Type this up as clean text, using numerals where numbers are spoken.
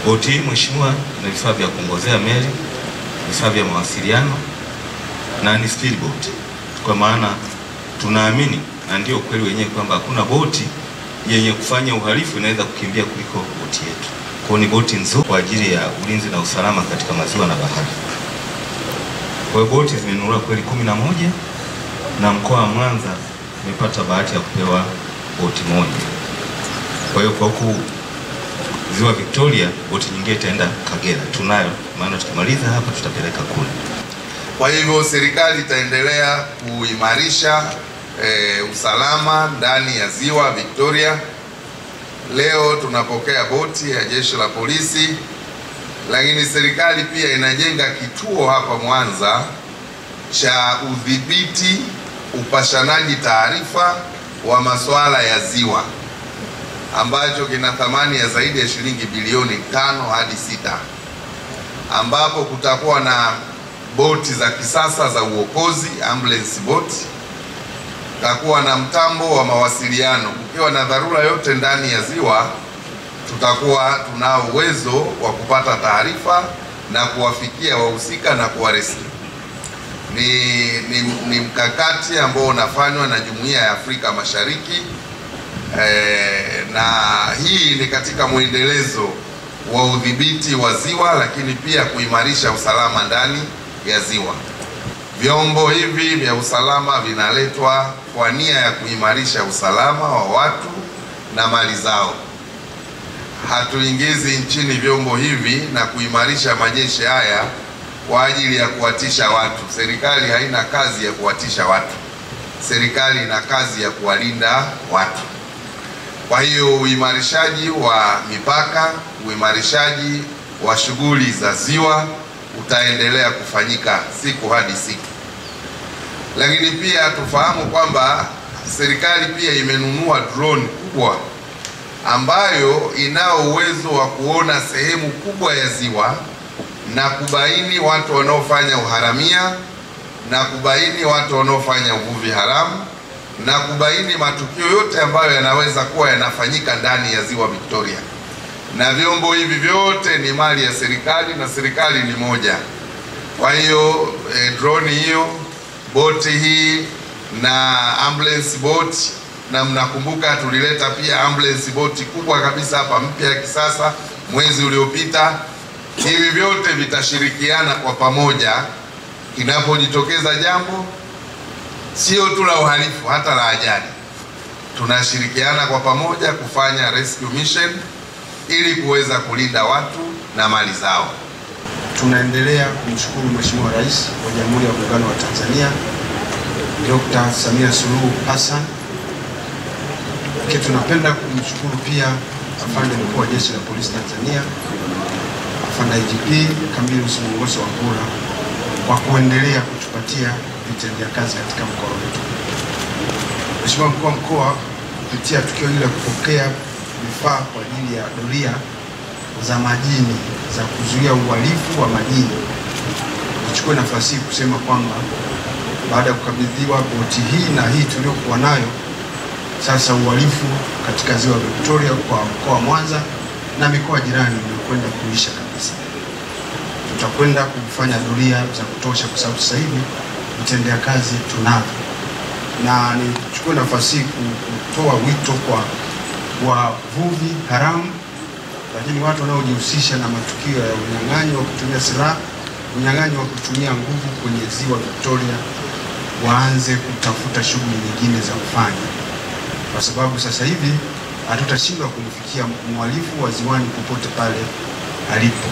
Boti hii mheshimiwa, na vifaa vya kuongozea meli, vifaa vya mawasiliano na ni speed boat. Kwa maana tunaamini na ndio kweli wenyewe kwamba hakuna boti yenye kufanya uhalifu inaweza kukimbia kuliko boti yetu. Kwa ni boti nzuri kwa ajili ya ulinzi na usalama katika maziwa na bahari. Kwa hiyo boti zimenunuliwa kweli 11 na mkoa wa Mwanza umepata bahati ya kupewa boti moja. Kwa hiyo kwa huku Ziwa Victoria boti nyingine itaenda Kagera. Tunayo, maana tukimaliza hapa tutapeleka kule. Kwa hivyo serikali itaendelea kuimarisha usalama ndani ya Ziwa Victoria. Leo tunapokea boti ya Jeshi la Polisi, lakini serikali pia inajenga kituo hapa Mwanza cha udhibiti, upashanaji taarifa wa masuala ya ziwa, ambacho kina thamani ya zaidi ya shilingi bilioni 5 hadi 6, ambapo kutakuwa na boti za kisasa za uokozi, ambulance boat. Tutakuwa na mtambo wa mawasiliano. Ukiwa na dharura yote ndani ya ziwa, tutakuwa tunao uwezo wa kupata taarifa na kuwafikia wahusika na kuwarescue. Ni mkakati ambao unafanywa na Jumuiya ya Afrika Mashariki, na hii ni katika mwendelezo wa udhibiti wa ziwa, lakini pia kuimarisha usalama ndani ya ziwa. Vyombo hivi vya usalama vinaletwa kwa nia ya kuimarisha usalama wa watu na mali zao. Hatuingizi nchini vyombo hivi na kuimarisha majeshi haya kwa ajili ya kuwatisha watu. Serikali haina kazi ya kuwatisha watu. Serikali ina kazi ya kuwalinda watu. Kwa hiyo uimarishaji wa mipaka, uimarishaji wa shughuli za ziwa utaendelea kufanyika siku hadi siku. Lakini pia tufahamu kwamba serikali pia imenunua drone kubwa ambayo inao uwezo wa kuona sehemu kubwa ya ziwa na kubaini watu wanaofanya uharamia na kubaini watu wanaofanya uvuvi haramu na kubaini matukio yote ambayo yanaweza kuwa yanafanyika ndani ya Ziwa Victoria. Na vyombo hivi vyote ni mali ya serikali na serikali ni moja. Kwa hiyo drone hiyo, boti hii na ambulance boat, na mnakumbuka tulileta pia ambulance boat kubwa kabisa hapa mpya ya kisasa mwezi uliopita. Hivi vyote vitashirikiana kwa pamoja inapojitokeza jambo sio tu la uhalifu, hata la ajali. Tunashirikiana kwa pamoja kufanya rescue mission ili kuweza kulinda watu na mali zao. Tunaendelea kumshukuru Mheshimiwa Rais wa Jamhuri ya Muungano wa Tanzania Dr. Samia Suluhu Hassan. Tunapenda kumshukuru pia afande mkuu wa Jeshi la Polisi Tanzania, afande IGP Camillus Mongoso Wambura, kwa kuendelea kutupatia vitendea kazi katika mkoa wetu. Mheshimiwa mkuu wa mkoa, kupitia tukio hili la kupokea vifaa kwa ajili ya doria za majini za kuzuia uhalifu wa majini, nichukue nafasi hii kusema kwamba baada ya kukabidhiwa boti hii na hii tuliokuwa nayo, sasa uhalifu katika Ziwa Victoria kwa mkoa wa Mwanza na mikoa jirani umekwenda kuisha kabisa. Tutakwenda kufanya doria za kutosha kwa sababu sasa hivi vitendea kazi tunavyo. Na nichukue nafasi kutoa wito kwa wavuvi haramu, lakini watu wanaojihusisha na matukio ya unyang'anyi wa kutumia silaha, unyang'anyi wa kutumia nguvu kwenye Ziwa Victoria, waanze kutafuta shughuli nyingine za kufanya, kwa sababu sasa hivi hatutashindwa kumfikia mhalifu wa ziwani popote pale alipo.